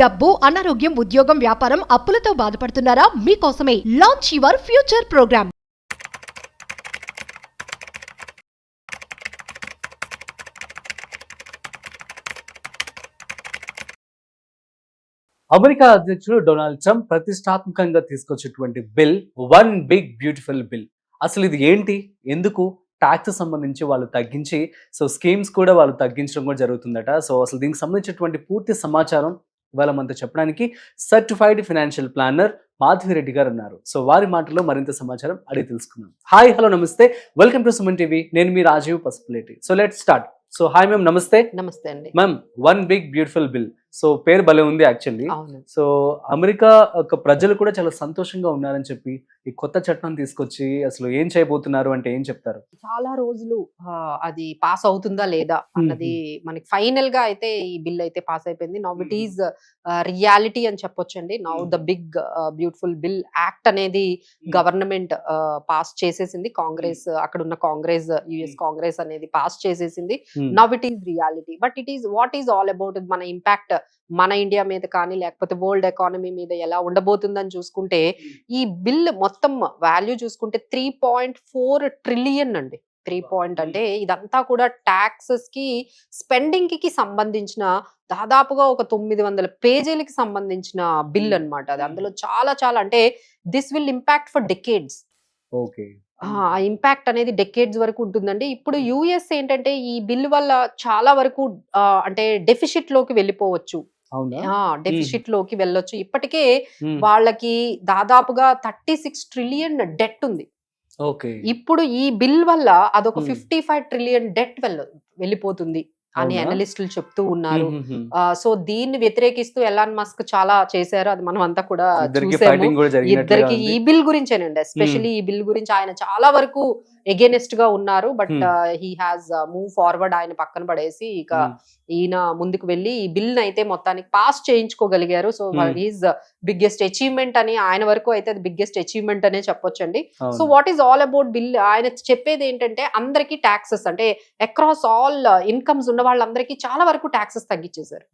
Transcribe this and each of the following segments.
డబ్బు, అనారోగ్యం, ఉద్యోగం, వ్యాపారం, అప్పులతో బాధపడుతున్నారా? మీకోసమే launch your future programme. America అధ్యక్షుడు డొనాల్డ్ ట్రంప్ ప్రతిష్టాత్మకంగా తీసుకొచ్చేటువంటి bill one big beautiful bill. అసలు ఇది ఏంటి, ఎందుకు ట్యాక్స్ సంబంధించి వాళ్ళు తగ్గించి స్కీమ్స్ కూడా వాళ్ళు తగ్గించడం కూడా జరుగుతుందట. అసలు దీనికి సంబంధించినటువంటి పూర్తి సమాచారం ఇవాళ మనతో చెప్పడానికి సర్టిఫైడ్ ఫైనాన్షియల్ ప్లానర్ మాధవిరెడ్డి గారు ఉన్నారు. వారి మాటల్లో మరింత సమాచారం అడిగి తెలుసుకుందాం. హాయ్, హలో, నమస్తే, వెల్కమ్ టు సుమన్ టీవీ. నేను మీ Rajeev Pasupuleti. Let's start. Hi ma'am, నమస్తే. నమస్తే అండి ma'am. One big beautiful bill, పేరు భలే ఉంది యాక్చువల్లీ. అమెరికా ప్రజలు కూడా చాలా సంతోషంగా ఉన్నారని చెప్పి ఈ కొత్త చట్టం తీసుకొచ్చి అసలు ఏం చేయబోతున్నారు అంటే ఏం చెప్తారు? చాలా రోజులు అది పాస్ అవుతుందా లేదా అన్నది మనకి ఫైనల్ గా అయితే ఈ బిల్ అయితే పాస్ అయిపోయింది. నౌ ఇట్ ఈస్ రియాలిటీ అని చెప్పొచ్చండి. Now the big beautiful bill act అనేది గవర్నమెంట్ పాస్ చేసేసింది. కాంగ్రెస్, అక్కడ ఉన్న కాంగ్రెస్, యుఎస్ కాంగ్రెస్ అనేది పాస్ చేసేసింది. Now it is reality. But it is what is all about మన ఇంపాక్ట్ మన ఇండియా మీద కానీ లేకపోతే వరల్డ్ ఎకానమీ మీద ఎలా ఉండబోతుందని చూసుకుంటే ఈ బిల్ మొత్తం వాల్యూ చూసుకుంటే 3.4 ట్రిలియన్ అండి. 3 అంటే ఇదంతా కూడా ట్యాక్సెస్ కి, స్పెండింగ్ కి సంబంధించిన దాదాపుగా ఒక 900 పేజీలకి సంబంధించిన బిల్ అన్నమాట. అది అందులో చాలా చాలా అంటే this will impact for decades. Okay, ఆ ఇంపాక్ట్ అనేది డెకేడ్స్ వరకు ఉంటుందండి. ఇప్పుడు యుఎస్ ఏంటంటే ఈ బిల్ వల్ల చాలా వరకు అంటే డెఫిసిట్ లోకి వెళ్ళిపోవచ్చు, డెఫిసిట్ లోకి వెళ్ళొచ్చు. ఇప్పటికే వాళ్ళకి దాదాపుగా 36 ట్రిలియన్ డెట్ ఉంది. ఇప్పుడు ఈ బిల్ వల్ల అదొక 55 ట్రిలియన్ డెట్ వెళ్ళిపోతుంది అని అనలిస్టులు చెప్తూ ఉన్నారు. దీన్ని వ్యతిరేకిస్తూ ఎలాన్ మస్క్ చాలా చేశారు, అది మనం అంతా కూడా చూసాము. ఇద్దరికి ఈ బిల్ గురించేనండి, ఎస్పెషల్లీ ఈ బిల్ గురించి ఆయన చాలా వరకు ఎగెనెస్ట్ గా ఉన్నారు. But he has move forward. ఆయన పక్కన పడేసి ఇక ఈయన ముందుకు వెళ్ళి ఈ బిల్ అయితే మొత్తానికి పాస్ చేయించుకోగలిగారు. హీజ్ బిగ్గెస్ట్ అచీవ్మెంట్ అని ఆయన వరకు అయితే అది బిగ్గెస్ట్ అచీవ్మెంట్ అనే చెప్పొచ్చండి. What is all about bill? ఆయన చెప్పేది ఏంటంటే అందరికీ ట్యాక్సెస్ అంటే అక్రాస్ ఆల్ ఇన్కమ్స్ ఉన్న వాళ్ళందరికీ చాలా వరకు ట్యాక్సెస్ తగ్గించేశారు.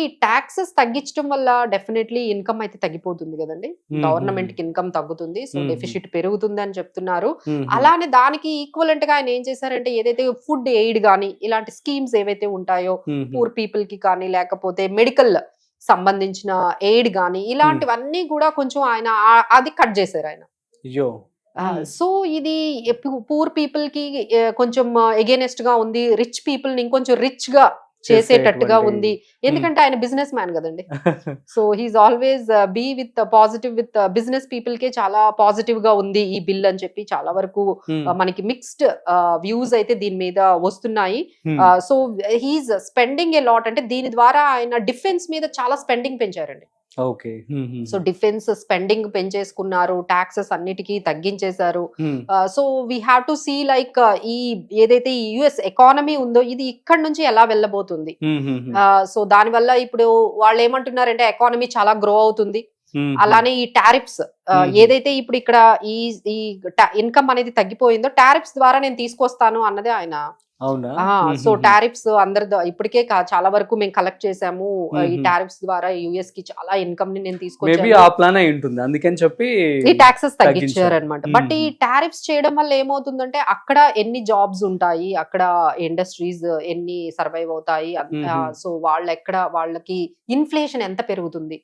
ఈ ట్యాక్సెస్ తగ్గించడం వల్ల డెఫినెట్లీ ఇన్కమ్ అయితే తగ్గిపోతుంది కదండి, గవర్నమెంట్ కి ఇన్కమ్ తగ్గుతుంది, డెఫిసిట్ పెరుగుతుంది అని చెప్తున్నారు. అలానే దానికి ఈక్వలెంట్ గా ఆయన ఏం చేశారంటే ఏదైతే ఫుడ్ ఎయిడ్ గానీ ఇలాంటి స్కీమ్స్ ఏవైతే ఉంటాయో పూర్ పీపుల్ కి కానీ లేకపోతే మెడికల్ సంబంధించిన ఎయిడ్ గానీ ఇలాంటివన్నీ కూడా కొంచెం ఆయన అది కట్ చేశారు ఆయన. ఇది పూర్ పీపుల్ కి కొంచెం ఎగెనెస్ట్ గా ఉంది, రిచ్ పీపుల్ ని ఇంకొంచెం రిచ్ గా చేసేటట్టుగా ఉంది. ఎందుకంటే ఆయన బిజినెస్ మ్యాన్ కదండి. He's always be with positive with business people కే చాలా పాజిటివ్ గా ఉంది ఈ బిల్ అని చెప్పి చాలా వరకు మనకి మిక్స్డ్ వ్యూస్ అయితే దీని మీద వస్తున్నాయి. హీస్ స్పెండింగ్ ఏ లాట్, అంటే దీని ద్వారా ఆయన డిఫెన్స్ మీద చాలా స్పెండింగ్ పెంచారండి. డిఫెన్స్ స్పెండింగ్ పెంచేసుకున్నారు, టాక్సెస్ అన్నిటికీ తగ్గించేశారు. We have to see like ఈ ఏదైతే ఈ యుఎస్ ఎకానమీ ఉందో ఇది ఇక్కడ నుంచి ఎలా వెళ్ళబోతుంది. దాని వల్ల ఇప్పుడు వాళ్ళు ఏమంటున్నారంటే ఎకానమీ చాలా గ్రో అవుతుంది. అలానే ఈ టారిఫ్స్ ఏదైతే ఇప్పుడు ఇక్కడ ఈ ఇన్కమ్ అనేది తగ్గిపోయిందో టారిఫ్స్ ద్వారా నేను తీసుకొస్తాను అన్నదే ఆయన. టారిఫ్స్ అందరి ఇప్పటికే చాలా వరకు మేము కలెక్ట్ చేసాము, ఈ టారిఫ్స్ ద్వారా యుఎస్ కి చాలా ఇన్కమ్ ని నేను తీసుకొచ్చాను, ఈ టాక్సెస్ తగ్గించారు అనమాట. బట్ ఈ టారిఫ్స్ చేయడం వల్ల ఏమవుతుందంటే అక్కడ ఎన్ని జాబ్స్ ఉంటాయి, అక్కడ ఇండస్ట్రీస్ ఎన్ని సర్వైవ్ అవుతాయి, వాళ్ళకి ఇన్ఫ్లేషన్ ఎంత పెరుగుతుంది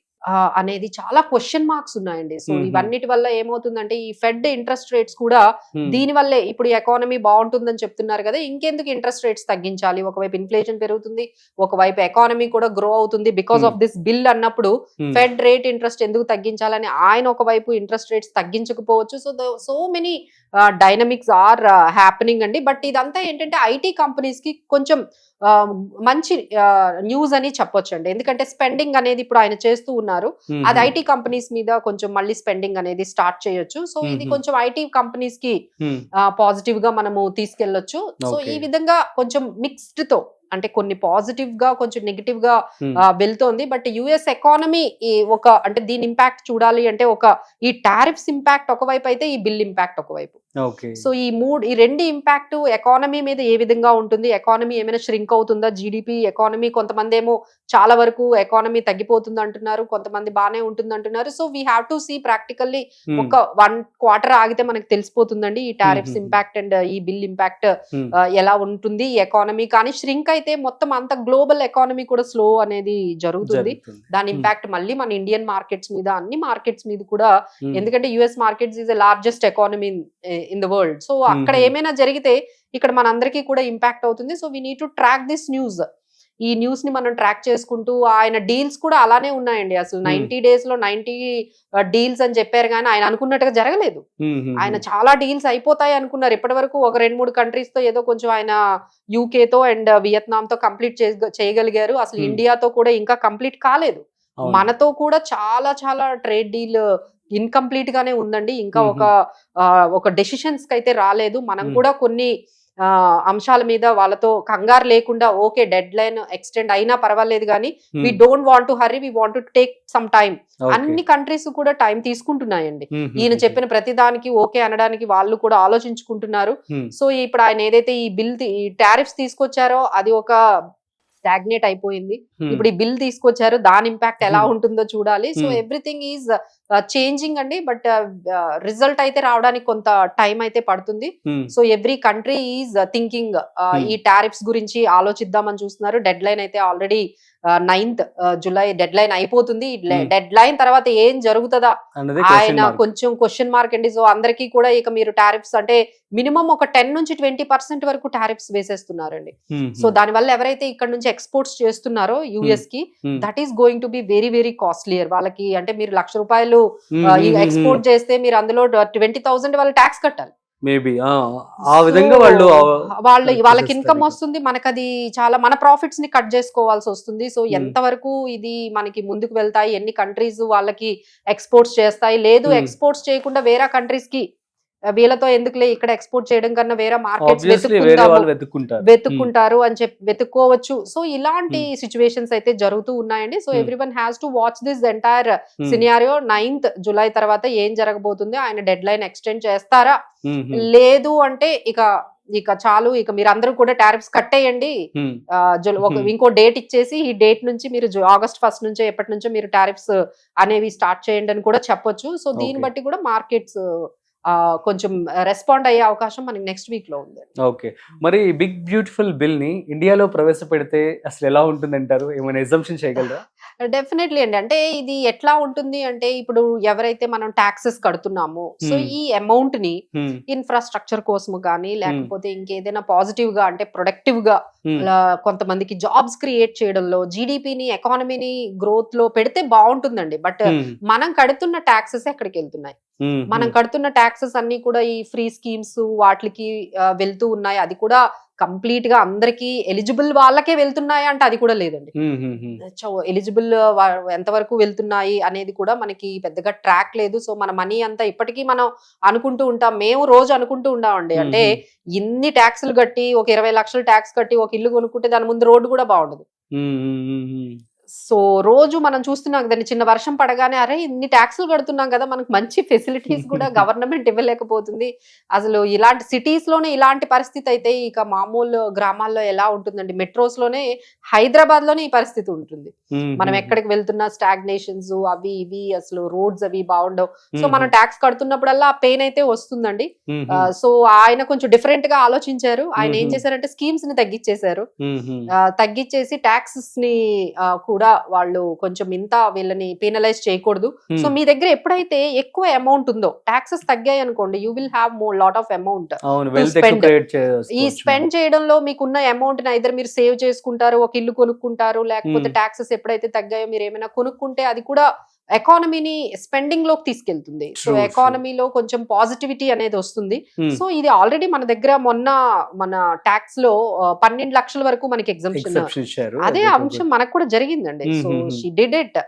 అనేది చాలా క్వశ్చన్ మార్క్స్ ఉన్నాయండి. ఇవన్నిటి వల్ల ఏమవుతుందంటే ఈ ఫెడ్ ఇంట్రెస్ట్ రేట్స్ కూడా దీని వల్లే, ఇప్పుడు ఎకానమీ బాగుంటుందని చెప్తున్నారు కదా, ఇంకెందుకు ఇంట్రెస్ట్ రేట్స్ తగ్గించాలి, ఒకవైపు ఇన్ఫ్లేషన్ పెరుగుతుంది, ఒకవైపు ఎకానమీ కూడా గ్రో అవుతుంది బికాస్ ఆఫ్ దిస్ బిల్ అన్నప్పుడు ఫెడ్ రేట్ ఇంట్రెస్ట్ ఎందుకు తగ్గించాలని ఆయన ఒకవైపు ఇంట్రెస్ట్ రేట్స్ తగ్గించకపోవచ్చు. So many dynamics are happening అండి. బట్ ఇదంతా ఏంటంటే ఐటీ కంపెనీస్ కి కొంచెం మంచి న్యూస్ అని చెప్పొచ్చండి. ఎందుకంటే స్పెండింగ్ అనేది ఇప్పుడు ఆయన చేస్తూ ఉన్నారు, అది ఐటీ కంపెనీస్ మీద కొంచెం మళ్ళీ స్పెండింగ్ అనేది స్టార్ట్ చేయొచ్చు. ఇది కొంచెం ఐటీ కంపెనీస్ కి పాజిటివ్ గా మనము తీసుకెళ్లొచ్చు. ఈ విధంగా కొంచెం మిక్స్డ్ తో అంటే కొన్ని పాజిటివ్ గా కొంచెం నెగిటివ్ గా వెళ్తోంది. బట్ యుఎస్ ఎకానమీ అంటే దీని ఇంపాక్ట్ చూడాలి అంటే ఈ టారిఫ్స్ ఇంపాక్ట్ ఒకవైపు అయితే ఈ బిల్ ఇంపాక్ట్ ఒకవైపు. ఓకే. సో ఈ రెండు ఇంపాక్ట్ ఎకానమీ మీద ఏ విధంగా ఉంటుంది, ఎకానమీ ఏమైనా ష్రింక్ అవుతుందా, జీడిపి ఎకానమీ, కొంతమంది ఏమో చాలా వరకు ఎకానమీ తగ్గిపోతుంది అంటున్నారు, కొంతమంది బాగానే ఉంటుంది అంటున్నారు. So we have to see practically ఒక 1 quarter ఆగితే మనకు తెలిసిపోతుందండి ఈ టారిఫ్స్ ఇంపాక్ట్ అండ్ ఈ బిల్ ఇంపాక్ట్ ఎలా ఉంటుంది ఈ ఎకానమీ. కానీ ష్రింక్ అయితే మొత్తం అంత గ్లోబల్ ఎకానమీ కూడా స్లో అనేది జరుగుతుంది. దాని ఇంపాక్ట్ మళ్ళీ మన ఇండియన్ మార్కెట్స్ మీద, అన్ని మార్కెట్స్ మీద కూడా, ఎందుకంటే US markets is the largest economy in the world. So అక్కడ ఏమైనా జరిగితే ఇక్కడ మనందరికీ కూడా ఇంపాక్ట్ అవుతుంది. So we need to track this news. ఈ న్యూస్ ని మనం ట్రాక్ చేసుకుంటూ, ఆయన డీల్స్ కూడా అలానే ఉన్నాయండి. అసలు 90 days లో 90 డీల్స్ అని చెప్పారు కానీ ఆయన అనుకున్నట్టుగా జరగలేదు. ఆయన చాలా డీల్స్ అయిపోతాయి అనుకున్నారు ఇప్పటి వరకు. ఒక 2-3 countries తో ఏదో కొంచెం ఆయన యూకేతో అండ్ వియత్నాం తో కంప్లీట్ చేయగలిగారు. అసలు ఇండియాతో కూడా ఇంకా కంప్లీట్ కాలేదు. మనతో కూడా చాలా చాలా ట్రేడ్ డీల్ ఇన్కంప్లీట్ గానే ఉందండి. ఇంకా ఒక డెసిషన్స్ కి అయితే రాలేదు. మనం కూడా కొన్ని అంశాల మీద వాళ్ళతో కంగారు లేకుండా, ఓకే డెడ్ లైన్ ఎక్స్టెండ్ అయినా పర్వాలేదు కానీ we don't want to hurry, we want to take some time. అన్ని కంట్రీస్ కూడా టైం తీసుకుంటున్నాయండి. ఈయన చెప్పిన ప్రతి దానికి ఓకే అనడానికి వాళ్ళు కూడా ఆలోచించుకుంటున్నారు. సో ఇప్పుడు ఆయన ఏదైతే ఈ బిల్ ఈ టారిఫ్స్ తీసుకొచ్చారో అది ఒక స్టాగ్నేట్ అయిపోయింది. ఇప్పుడు ఈ బిల్ తీసుకొచ్చారు, దాని ఇంపాక్ట్ ఎలా ఉంటుందో చూడాలి. సో ఎవ్రీథింగ్ ఈజ్ చేంజింగ్ అండి. బట్ రిజల్ట్ అయితే రావడానికి కొంత టైం అయితే పడుతుంది. So every country is thinking ఈ టారిఫ్స్ గురించి ఆలోచిద్దామని చూస్తున్నారు. డెడ్ లైన్ అయితే already 9th July dead line అయిపోతుంది. డెడ్ లైన్ తర్వాత ఏం జరుగుతుందా ఆయన కొంచెం క్వశ్చన్ మార్క్ అండి. సో అందరికీ కూడా ఇక మీరు టారిఫ్స్ అంటే మినిమం ఒక 10-20% వరకు టారిఫ్స్ వేసేస్తున్నారండి. సో దానివల్ల ఎవరైతే ఇక్కడ నుంచి ఎక్స్పోర్ట్స్ చేస్తున్నారో యుఎస్ కి, that is going to be very very costlier వాళ్ళకి. అంటే మీరు ₹1,00,000 ఎక్స్పోర్ట్ చేస్తే మీరు అందులో 20,000 వాళ్ళు ట్యాక్స్ కట్టాలి. మేబీ ఆ విధంగా వాళ్ళకి ఇన్కమ్ వస్తుంది, మనకు అది చాలా మన ప్రాఫిట్స్ ని కట్ చేసుకోవాల్సి వస్తుంది. సో ఎంతవరకు ఇది మనకి ముందుకు వెళ్తాయి, ఎన్ని కంట్రీస్ వాళ్ళకి ఎక్స్పోర్ట్స్ చేస్తాయి, లేదు ఎక్స్పోర్ట్స్ చేయకుండా వేరే కంట్రీస్ కి వీళ్ళతో ఎందుకులే ఇక్కడ ఎక్స్పోర్ట్ చేయడం కన్నా వేరే మార్కెట్స్ వెతుక్కుంటారు అని చెప్పి వెతుక్కోవచ్చు. సో ఇలాంటి సిచ్యువేషన్స్ అయితే జరుగుతూ ఉన్నాయండి. So everyone has to watch this entire scenario. 9th July తర్వాత ఏం జరగబోతుంది, ఆయన డెడ్ లైన్ ఎక్స్టెండ్ చేస్తారా, లేదు అంటే ఇక చాలు, ఇక మీరు అందరూ కూడా టారిఫ్స్ కట్టేయండి, ఇంకో డేట్ ఇచ్చేసి ఈ డేట్ నుంచి మీరు August 1st నుంచో ఎప్పటి నుంచో మీరు టారిఫ్స్ అనేవి స్టార్ట్ చేయండి అని కూడా చెప్పొచ్చు. సో దీన్ని బట్టి కూడా మార్కెట్స్ కొంచెం రెస్పాండ్ అయ్యే అవకాశం మనకి నెక్స్ట్ వీక్ లో ఉంది. ఓకే, మరి బిగ్ బ్యూటిఫుల్ బిల్ ని ఇండియాలో ప్రవేశపెడితే అసలు ఎలా ఉంటుంది అంటారు? ఏమైనా ఎగ్జంప్షన్ చేయగలరా? డెఫినెట్లీ అండి. అంటే ఇది ఎట్లా ఉంటుంది అంటే, ఇప్పుడు ఎవరైతే మనం టాక్సెస్ కడుతున్నామో, సో ఈ అమౌంట్ ని ఇన్ఫ్రాస్ట్రక్చర్ కోసం కానీ, లేకపోతే ఇంకేదైనా పాజిటివ్ గా అంటే ప్రొడక్టివ్ గా కొంతమందికి జాబ్స్ క్రియేట్ చేయడంలో, జీడిపిని ఎకానమీని గ్రోత్ లో పెడితే బాగుంటుందండి. బట్ మనం కడుతున్న టాక్సెస్ ఎక్కడికి వెళ్తున్నాయి? మనం కడుతున్న టాక్సెస్ అన్ని కూడా ఈ ఫ్రీ స్కీమ్స్ వాటికి వెళ్తూ ఉన్నాయి. అది కూడా కంప్లీట్ గా అందరికి ఎలిజిబుల్ వాళ్ళకే వెళ్తున్నాయి అంటే అది కూడా లేదండి. ఎలిజిబుల్ ఎంతవరకు వెళ్తున్నాయి అనేది కూడా మనకి పెద్దగా ట్రాక్ లేదు. సో మన మనీ అంతా ఇప్పటికీ మనం అనుకుంటూ ఉంటాం, మేము రోజు అనుకుంటూ ఉంటామండి. అంటే ఇన్ని ట్యాక్సులు కట్టి ఒక 20 లక్షలు ట్యాక్స్ కట్టి ఒక ఇల్లు కొనుక్కుంటే దాని ముందు రోడ్డు కూడా బాగుండదు. సో రోజు మనం చూస్తున్నాం కదండి, చిన్న వర్షం పడగానే అరే ఇన్ని ట్యాక్సులు కడుతున్నాం కదా, మనకు మంచి ఫెసిలిటీస్ కూడా గవర్నమెంట్ ఇవ్వలేకపోతుంది. అసలు ఇలాంటి సిటీస్ లోనే ఇలాంటి పరిస్థితి అయితే ఇక మామూలు గ్రామాల్లో ఎలా ఉంటుందండి? మెట్రోస్ లోనే, హైదరాబాద్ లోనే ఈ పరిస్థితి ఉంటుంది. మనం ఎక్కడికి వెళ్తున్నా స్టాగ్నేషన్స్ అవి ఇవి, అసలు రోడ్స్ అవి బాగుండవు. సో మనం ట్యాక్స్ కడుతున్నప్పుడల్లా ఆ పెయిన్ అయితే వస్తుందండి. సో ఆయన కొంచెం డిఫరెంట్ గా ఆలోచించారు. ఆయన ఏం చేశారంటే స్కీమ్స్ ని తగ్గించేశారు. తగ్గించేసి ట్యాక్సెస్ ని కూడా వాళ్ళు కొంచెం ఇంత వీళ్ళని పెనలైజ్ చేయకూడదు. సో మీ దగ్గర ఎప్పుడైతే ఎక్కువ అమౌంట్ ఉందో, ట్యాక్సెస్ తగ్గాయి అనుకోండి, you will have more lot of amount. ఈ స్పెండ్ చేయడంలో మీకున్న అమౌంట్ ని ఐదర్ మీరు సేవ్ చేసుకుంటారు, ఒక ఇల్లు కొనుక్కుంటారు, లేకపోతే ట్యాక్సెస్ ఎప్పుడైతే తగ్గాయో మీరు ఏమైనా కొనుక్కుంటే అది కూడా ఎకానమీని స్పెండింగ్ లోకి తీసుకెళ్తుంది. సో ఎకానమీలో కొంచెం పాజిటివిటీ అనేది వస్తుంది. సో ఇది ఆల్రెడీ మన దగ్గర మొన్న మన ట్యాక్స్ లో 12 లక్షల వరకు మనకి ఎగ్జంప్షన్, అదే అంశం మనకు కూడా జరిగిందండి. So she did it.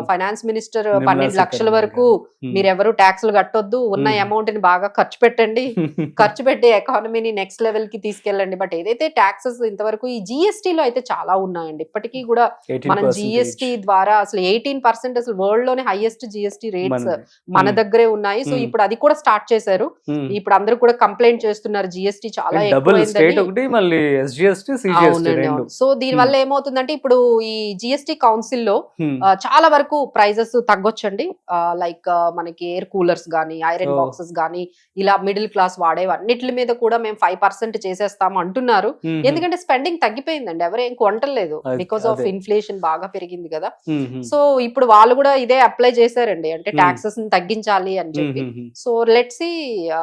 Finance minister Nirmala 12 లక్షల సీతారామన్ వరకు గారు. మీరెవరు ట్యాక్స్లు కట్టొద్దు, ఉన్న Hmm. అమౌంట్ ని బాగా ఖర్చు పెట్టండి, ఖర్చు పెట్టి ఎకానమీని నెక్స్ట్ లెవెల్ కి తీసుకెళ్ళండి. బట్ ఏదైతే ట్యాక్సెస్ ఇంతవరకు ఈ GST లో అయితే చాలా ఉన్నాయండి. ఇప్పటికీ కూడా మనం 18% GST ద్వారా అసలు 18% అసలు వరల్డ్ లోనే హైయెస్ట్ GST రేట్స్ మనది. మన Hmm. దగ్గరే ఉన్నాయి. So Hmm. ఇప్పుడు అది కూడా స్టార్ట్ చేశారు. Hmm. ఇప్పుడు అందరూ కూడా కంప్లైంట్ చేస్తున్నారు GST చాలా డబుల్ స్టేట్ ఎక్కువైందని. ఒకటి మళ్ళీ SGST CGST అవునండి, రెండు. అవును. సో దీని వల్ల ఏమవుతుందంటే ఇప్పుడు ఈ GST కౌన్సిల్ లో Hmm. చాలా వరకు ప్రైజెస్ తగ్గొచ్చండి. లైక్ మనకి ఎయిర్ కూలర్స్ గానీ, ఐరన్ Oh. బాక్సెస్ గానీ, ఇలా మిడిల్ క్లాస్ వాడేవన్నిటి మీద కూడా మేము 5% చేసేస్తాము అంటున్నారు. Hmm. ఎందుకంటే స్పెండింగ్ తగ్గిపోయిందండి, ఎవరేం కొంటలేదు అది- బికాస్ ఆఫ్ అదే. ఇన్ఫ్లేషన్ బాగా పెరిగింది కదా. Hmm. సో ఇప్పుడు వాళ్ళు కూడా ఇదే అప్లై చేశారండి, అంటే Hmm. ట్యాక్సెస్ ని తగ్గించాలి అని చెప్పి. Hmm. So let's see,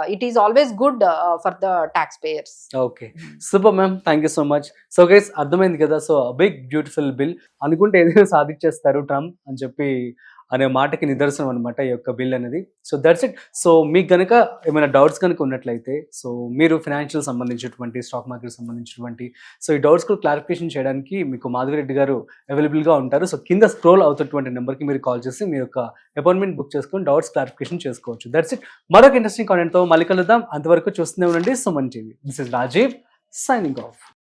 it is always good for the taxpayers. Okay, super ma'am, thank you so much. So guys, అర్థమైంది కదా. సో బిగ్ బ్యూటిఫుల్ బిల్ అనుకుంటే ఏదైనా సాధించేస్తారు ట్రంప్ అని చెప్పి అనే మాటకి నిదర్శనం అనమాట ఈ యొక్క బిల్ అనేది. So that's it. సో మీకు కనుక ఏమైనా డౌట్స్ కనుక ఉన్నట్లయితే, సో మీరు ఫినాన్షియల్ సంబంధించినటువంటి, స్టాక్ మార్కెట్ సంబంధించినటువంటి, సో ఈ డౌట్స్ కూడా క్లారిఫికేషన్ చేయడానికి మీకు మాధవిరెడ్డి గారు అవైలబుల్గా ఉంటారు. సో కింద స్క్రోల్ అవుతున్నటువంటి నెంబర్కి మీరు కాల్ చేసి మీ యొక్క అపాయింట్మెంట్ బుక్ చేసుకొని డౌట్స్ క్లారిఫికేషన్ చేసుకోవచ్చు. That's it. మరొక ఇంట్రెస్టింగ్ కాంటెంట్తో మళ్ళీ కలుద్దాం. అంతవరకు చూస్తూనే ఉండండి Suman TV. This is Rajiv signing of.